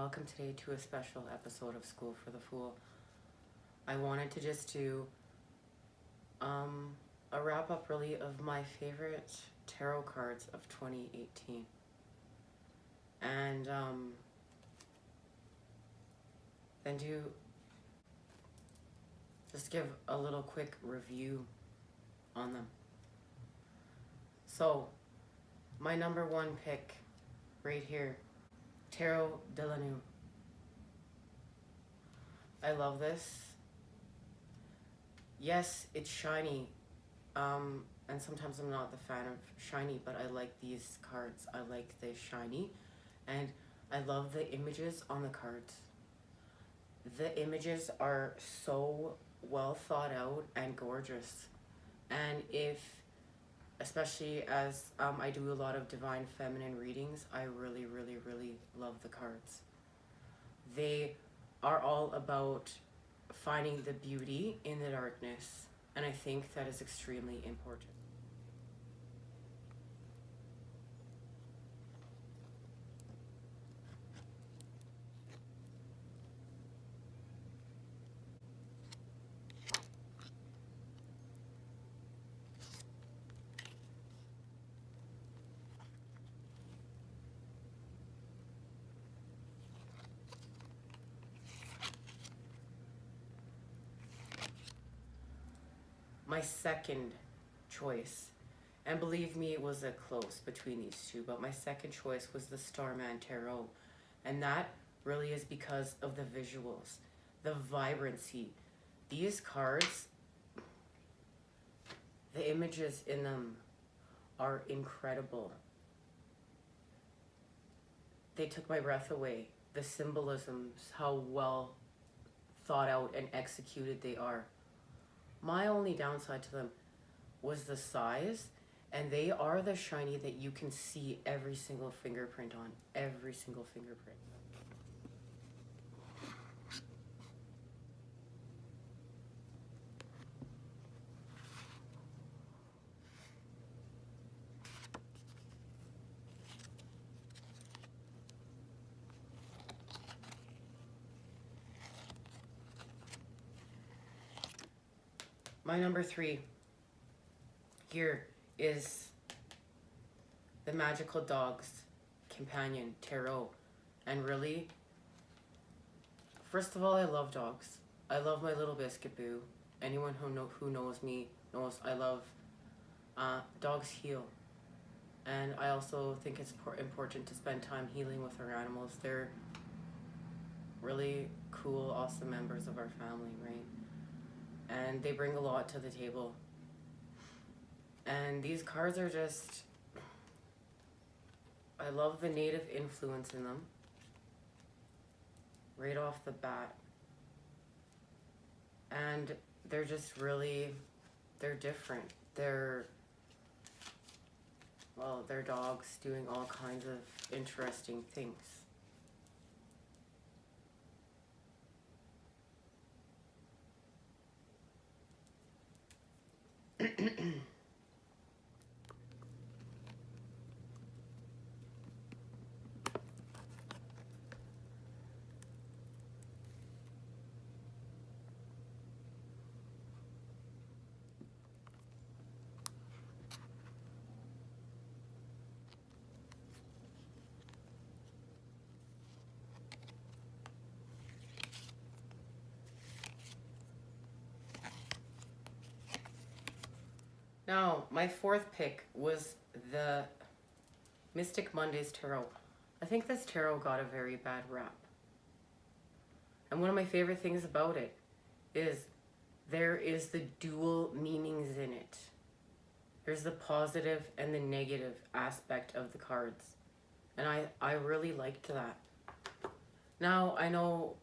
welcome today to a special episode of School for the Fool. I wanted to just do a wrap up really of my favorite tarot cards of 2018. And then just give a little quick review on them. So, my number one pick right here, Tarot de la Nuit. I love this. Yes, it's shiny, and sometimes I'm not the fan of shiny, but I like these cards. I like the shiny, and I love the images on the cards. The images are so well thought out and gorgeous, and especially as I do a lot of divine feminine readings, I really, really, really love the cards. They are all about finding the beauty in the darkness, and I think that is extremely important. My second choice, and believe me, it was a close between these two, but my second choice was the Starman Tarot, and that really is because of the visuals, the vibrancy. These cards, the images in them are incredible. They took my breath away. The symbolisms, how well thought out and executed they are. My only downside to them was the size, and they are the shiny that you can see every single fingerprint on, every single fingerprint. My number three here is the Magical Dogs Companion Tarot. And really, first of all, I love dogs. I love my little biscuit boo. Anyone who knows me knows I love dogs heal. And I also think it's important to spend time healing with our animals. They're really cool, awesome members of our family, right? And they bring a lot to the table. And these cards are just, I love the native influence in them right off the bat. And they're just really, they're different. They're dogs doing all kinds of interesting things. Now, my fourth pick was the Mystic Mondays Tarot. I think this tarot got a very bad rap. And one of my favorite things about it is there is the dual meanings in it. There's the positive and the negative aspect of the cards. And I really liked that. Now, I know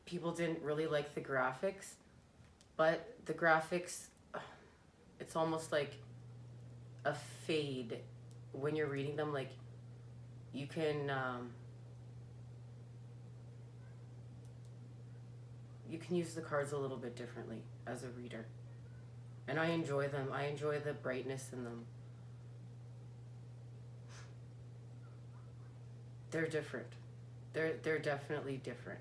people didn't really like the graphics, but the graphics, it's almost like a fade when you're reading them. Like you can use the cards a little bit differently as a reader, and I enjoy them. I enjoy the brightness in them. They're different. They're definitely different.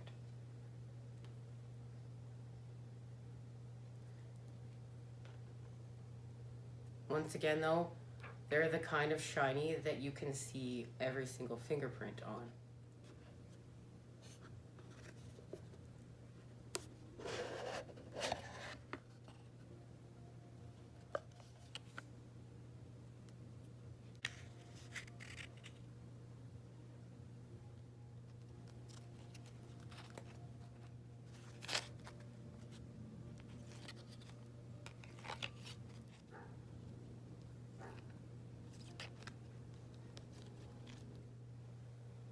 Once again though, they're the kind of shiny that you can see every single fingerprint on.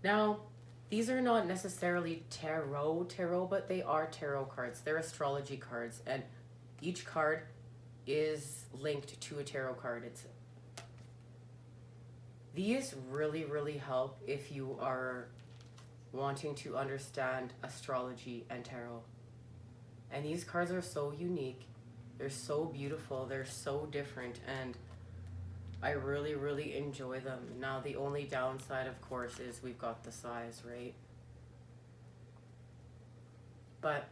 Now, these are not necessarily tarot, but they are tarot cards. They're astrology cards, and each card is linked to a tarot card. These really help if you are wanting to understand astrology and tarot. And these cards are so unique. They're so beautiful. They're so different, and I really enjoy them. Now, the only downside, of course, is we've got the size, right? But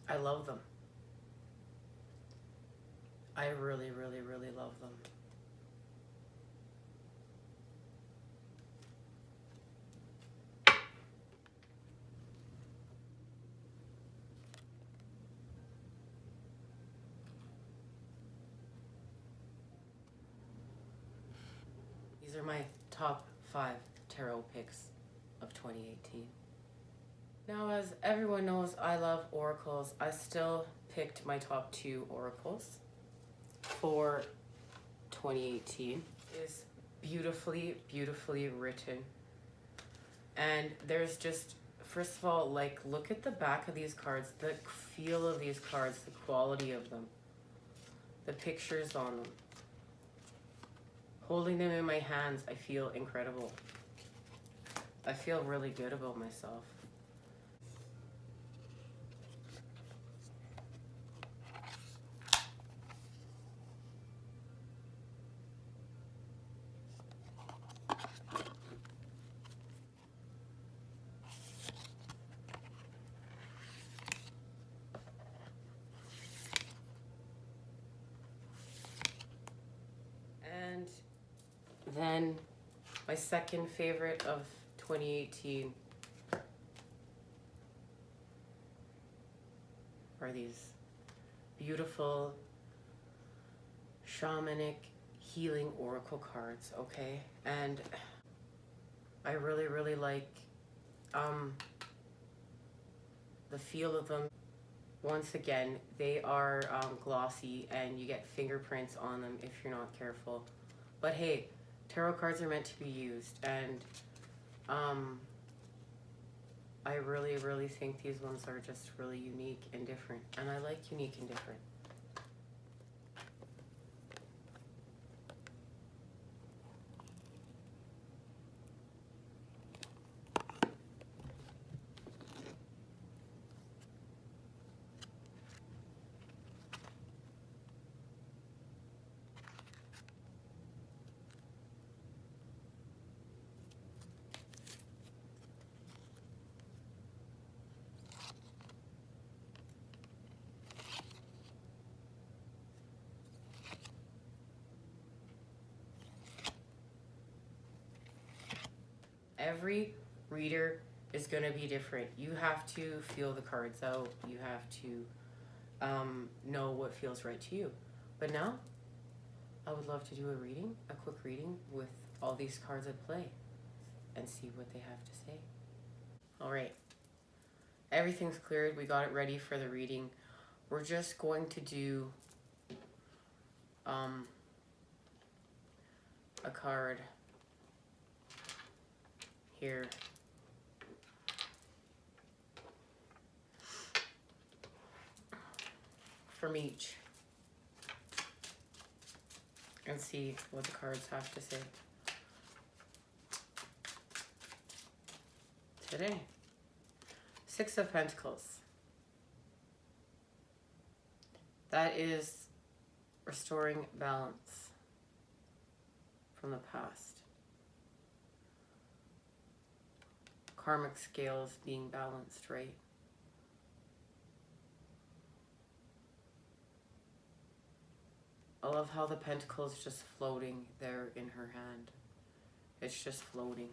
I love them. I really love them. These are my top 5 tarot picks of 2018. Now, as everyone knows, I love oracles. I still picked my top 2 oracles for 2018. It is beautifully written. And there's just, first of all, like, look at the back of these cards, the feel of these cards, the quality of them, the pictures on them. Holding them in my hands, I feel incredible. I feel really good about myself. And then my second favorite of 2018 are these beautiful shamanic healing oracle cards, okay? And I really like the feel of them. Once again, they are glossy and you get fingerprints on them if you're not careful. But hey, tarot cards are meant to be used, and I really think these ones are just really unique and different, and I like unique and different. Every reader is going to be different. You have to feel the cards out. You have to know what feels right to you. But now, I would love to do a quick reading with all these cards at play and see what they have to say. All right. Everything's cleared. We got it ready for the reading. We're just going to do a card here. From each. And see what the cards have to say. Today. 6 of Pentacles. That is restoring balance from the past. karmic scales being balanced, right? I love how the pentacle is just floating there in her hand. It's just floating.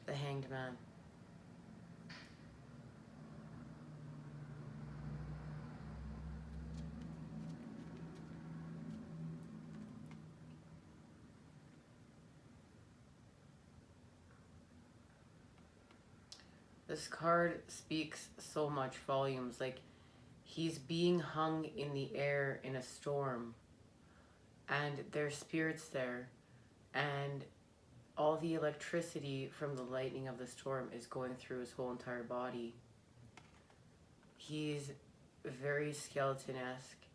The Hanged Man. This card speaks so much volumes. Like, he's being hung in the air in a storm, and there's spirits there, and all the electricity from the lightning of the storm is going through his whole entire body. He's very skeleton-esque,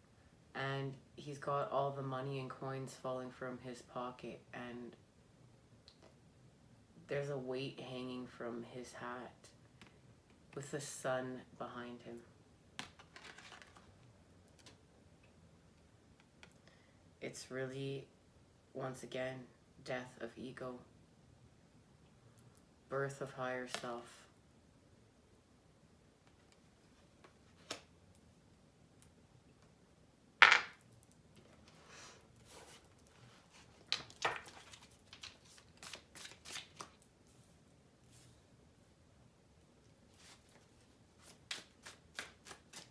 and he's got all the money and coins falling from his pocket, and there's a weight hanging from his hat with the sun behind him. It's really, once again, death of ego, birth of higher self.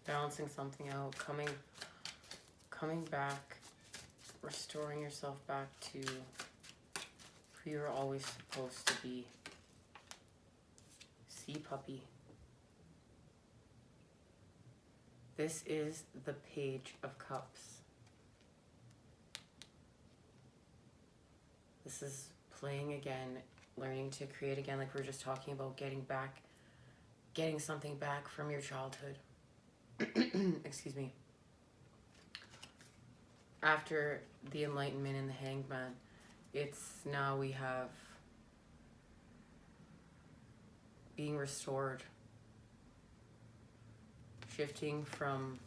Balancing something out, coming back, restoring yourself back to who you're always supposed to be. Sea puppy. This is the Page of Cups. This is playing again, learning to create again, like we were just talking about, getting something back from your childhood. Excuse me. After the Enlightenment and the Hanged Man, it's now we have being restored, shifting from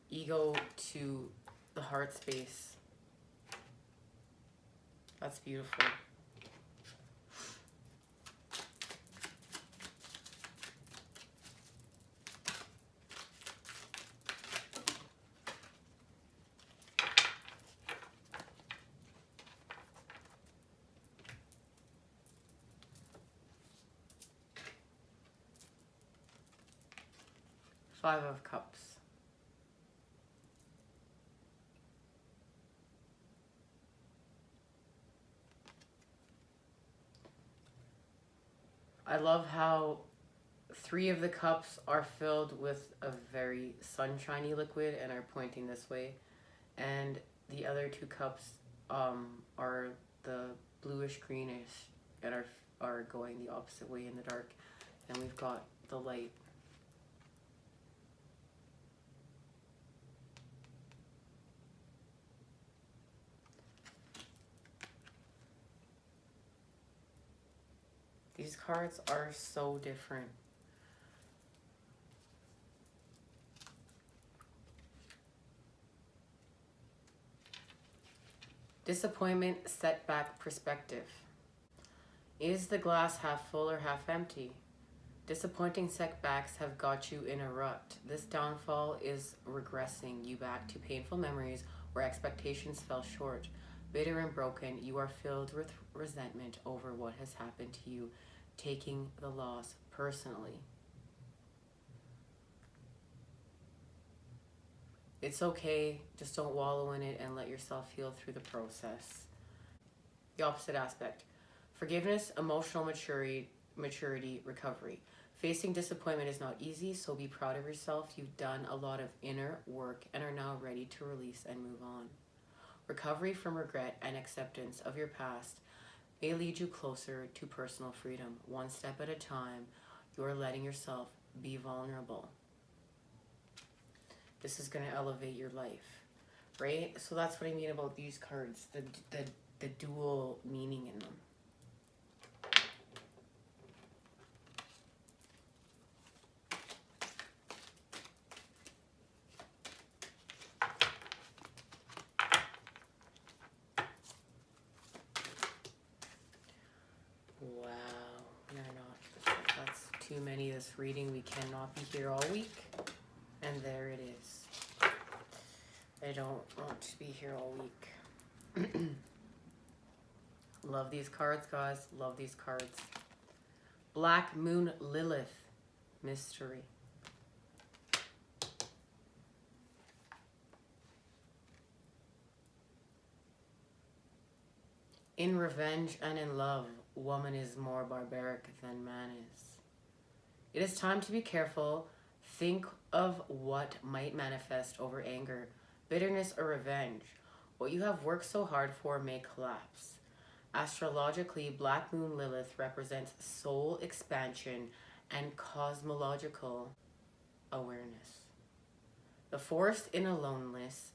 ego to the heart space. That's beautiful. Five of Cups. I love how 3 of the cups are filled with a very sunshiny liquid and are pointing this way, and the other 2 cups are the bluish greenish and are going the opposite way in the dark, and we've got the light. These cards are so different. Disappointment, setback, perspective. Is the glass half full or half empty? Disappointing setbacks have got you in a rut. This downfall is regressing you back to painful memories where expectations fell short. Bitter and broken, you are filled with resentment over what has happened to you, taking the loss personally. It's okay, just don't wallow in it and let yourself feel through the process. The opposite aspect. Forgiveness, emotional maturity, recovery. Facing disappointment is not easy, so be proud of yourself. You've done a lot of inner work and are now ready to release and move on. Recovery from regret and acceptance of your past may lead you closer to personal freedom. One step at a time, you are letting yourself be vulnerable. This is going to elevate your life. right? So that's what I mean about these cards, the dual meaning in them. Wow, we're not. That's too many this reading. We cannot be here all week. And there it is. I don't want to be here all week. Love these cards, guys. Love these cards. Black Moon Lilith Mystery. In revenge and in love, woman is more barbaric than man is. It is time to be careful. Think of what might manifest over anger, bitterness, or revenge. What you have worked so hard for may collapse. Astrologically, Black Moon Lilith represents soul expansion and cosmological awareness. The force in aloneness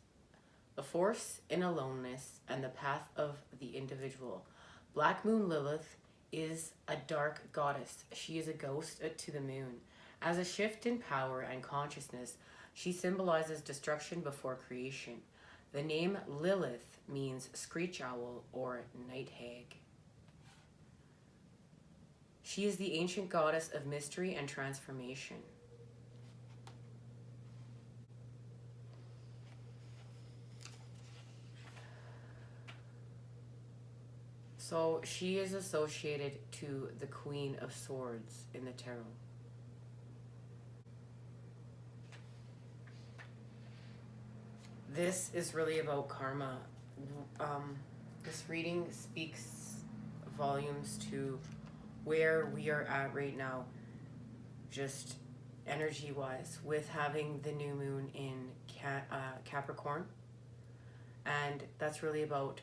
and the path of the individual. Black Moon Lilith is a dark goddess. She is a ghost to the moon. As a shift in power and consciousness, she symbolizes destruction before creation. The name Lilith means screech owl or night hag. She is the ancient goddess of mystery and transformation. So she is associated to the Queen of Swords in the tarot. This is really about karma. This reading speaks volumes to where we are at right now, just energy-wise, with having the new moon in Capricorn. And that's really about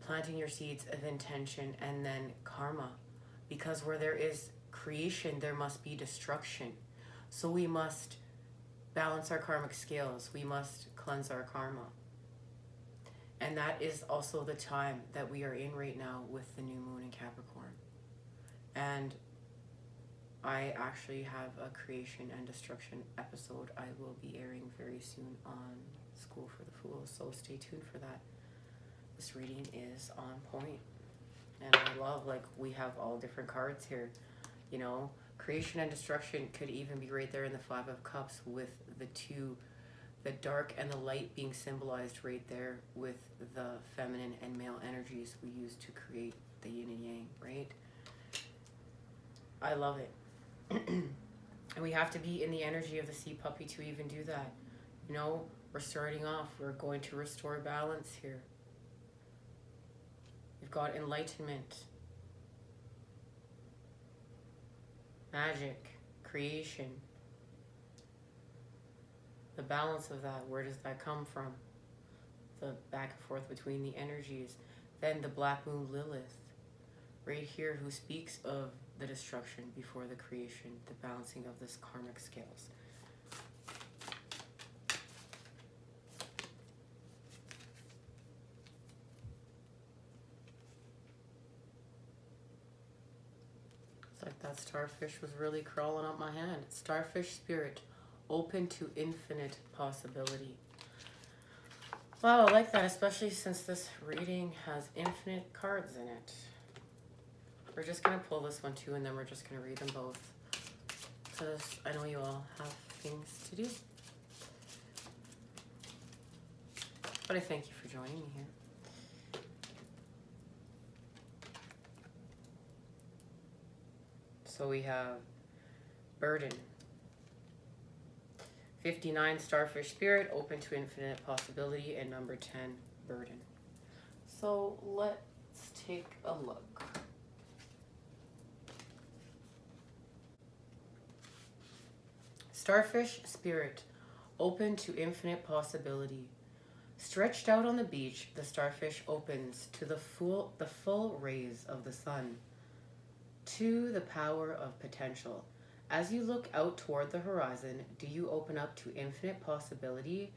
planting your seeds of intention and then karma. Because where there is creation, there must be destruction. So we must balance our karmic scales. We must cleanse our karma. And that is also the time that we are in right now with the new moon in Capricorn. And I actually have a creation and destruction episode I will be airing very soon on School for the Fools. So stay tuned for that. This reading is on point. And I love, like, we have all different cards here. You know, creation and destruction could even be right there in the Five of Cups with the two, the dark and the light being symbolized right there with the feminine and male energies we use to create the yin and yang, right? I love it. And we have to be in the energy of the sea puppy to even do that. You know, we're starting off. We're going to restore balance here. We've got enlightenment, magic, creation. The balance of that, where does that come from? The back and forth between the energies. Then the Black Moon Lilith, right here, who speaks of the destruction before the creation, the balancing of this karmic scales. It's like that starfish was really crawling up my hand. Starfish spirit, open to infinite possibility. Wow, I like that, especially since this reading has infinite cards in it. We're just going to pull this one too, and then we're just going to read them both, because I know you all have things to do. But I thank you for joining me here. So we have burden. 59, starfish spirit, open to infinite possibility, and number 10, burden. So let's take a look. Starfish spirit, open to infinite possibility. Stretched out on the beach, the starfish opens to the full rays of the sun, to the power of potential. As you look out toward the horizon, do you open up to infinite possibility?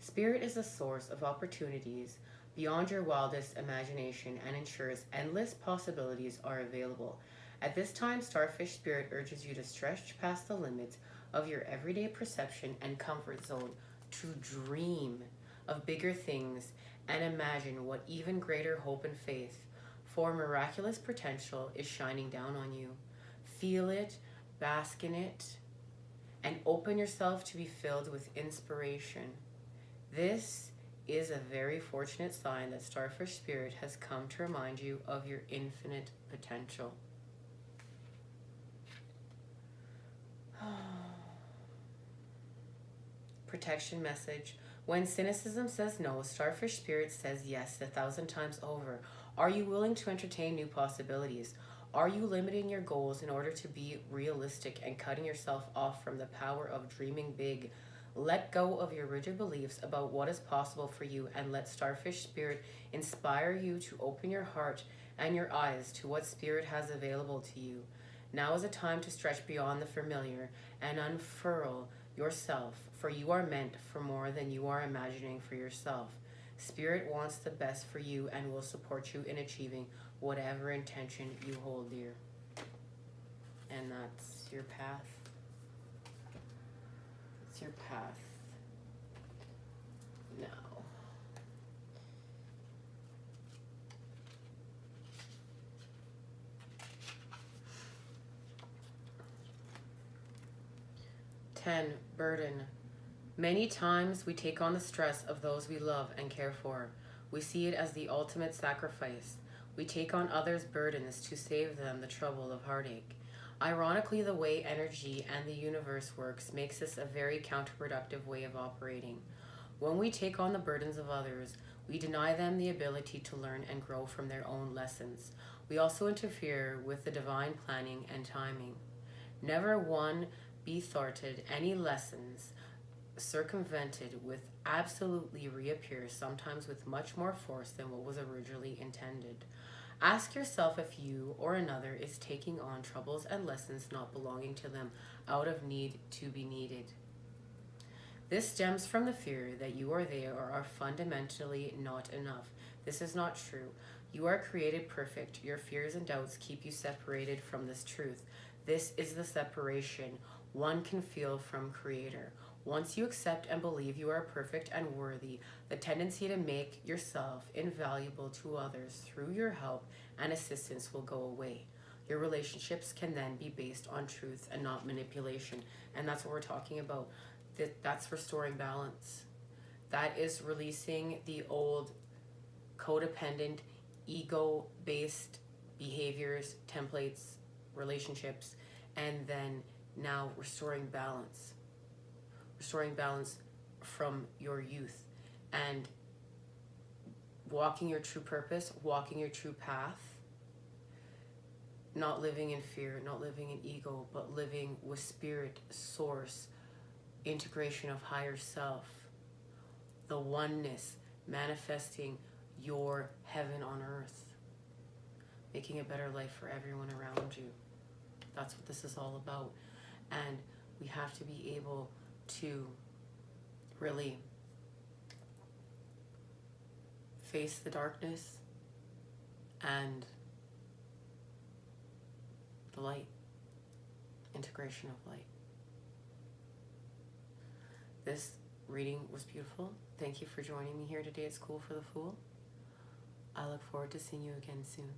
Spirit is a source of opportunities beyond your wildest imagination and ensures endless possibilities are available. At this time, Starfish Spirit urges you to stretch past the limits of your everyday perception and comfort zone to dream of bigger things and imagine what even greater hope and faith for miraculous potential is shining down on you. Feel it, bask in it, and open yourself to be filled with inspiration. This is a very fortunate sign that Starfish Spirit has come to remind you of your infinite potential. Protection message. When cynicism says no, Starfish Spirit says yes 1,000 times over. Are you willing to entertain new possibilities? Are you limiting your goals in order to be realistic and cutting yourself off from the power of dreaming big? Let go of your rigid beliefs about what is possible for you and let Starfish Spirit inspire you to open your heart and your eyes to what Spirit has available to you. Now is a time to stretch beyond the familiar and unfurl yourself, for you are meant for more than you are imagining for yourself. Spirit wants the best for you and will support you in achieving whatever intention you hold dear. And that's your path. It's your path. Now. Ten, burden. Many times we take on the stress of those we love and care for. We see it as the ultimate sacrifice. We take on others' burdens to save them the trouble of heartache. Ironically, the way energy and the universe works makes this a very counterproductive way of operating. When we take on the burdens of others, we deny them the ability to learn and grow from their own lessons. We also interfere with the divine planning and timing. Never one be thwarted, any lessons circumvented with absolutely reappear, sometimes with much more force than what was originally intended. Ask yourself if you or another is taking on troubles and lessons not belonging to them out of need to be needed. This stems from the fear that you or they are fundamentally not enough. This is not true. You are created perfect. Your fears and doubts keep you separated from this truth. This is the separation one can feel from Creator. Once you accept and believe you are perfect and worthy, the tendency to make yourself invaluable to others through your help and assistance will go away. Your relationships can then be based on truth and not manipulation. And that's what we're talking about. That's restoring balance. That is releasing the old codependent, ego-based behaviors, templates, relationships, and then now restoring balance. Restoring balance from your youth and walking your true purpose, walking your true path, not living in fear, not living in ego, but living with spirit, source, integration of higher self, the oneness, manifesting your heaven on earth, making a better life for everyone around you. That's what this is all about. And we have to be able to really face the darkness and the light, integration of light. This reading was beautiful. Thank you for joining me here today at School for the Fool. I look forward to seeing you again soon.